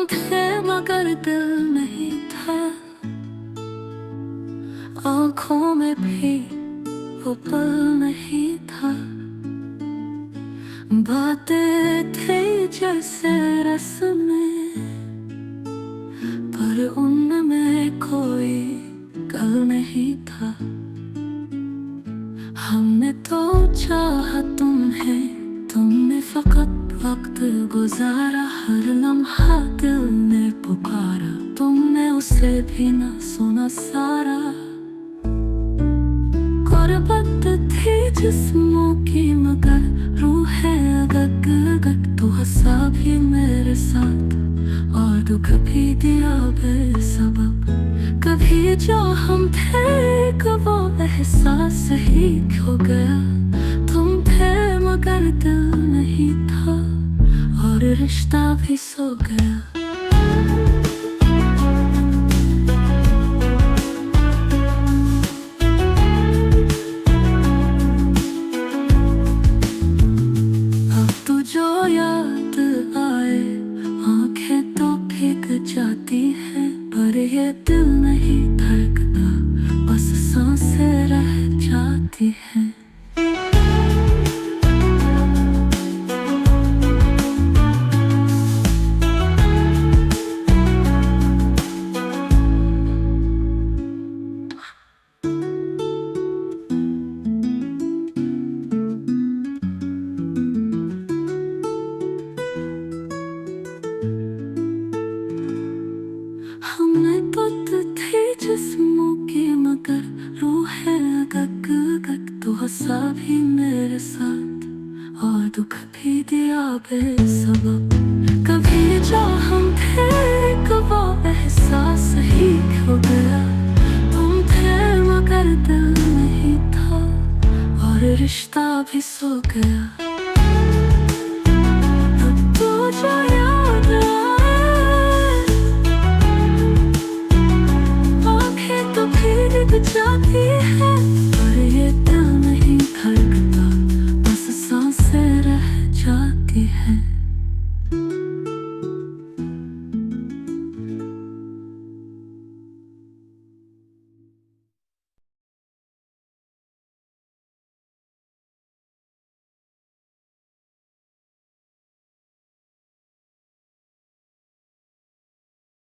थे मगर दिल नहीं था, आँखों में भी वो पल नहीं था। बातें थी जैसे रस्में, पर उनमें कोई कल नहीं था। हमने तो चाहा तुम्हें, तुमने फकत वक्त गुजारा। हर लम्हा दिल ने पुकारा, तुमने उसे भी ना सुना सारा। गुर्बत थी जिस्मों की मगर रूहें अगग अगग, तो हंसा भी मेरे साथ और दुख भी दिया बेसबब। कभी जो हम थे एक वो एहसास ही खो गया। तुम थे मगर दिल नहीं था, और रिश्ता भी सो गया। अब तो जो याद आए आंखें तो भीग जाती हैं, पर ये दिल नहीं धड़कता, बस सांसें रह जाती हैं। हमने बुत थे जिस्मों की मगर रूहें अगग अगग, तो हंसा भी मेरे साथ और दुख भी दिया बेस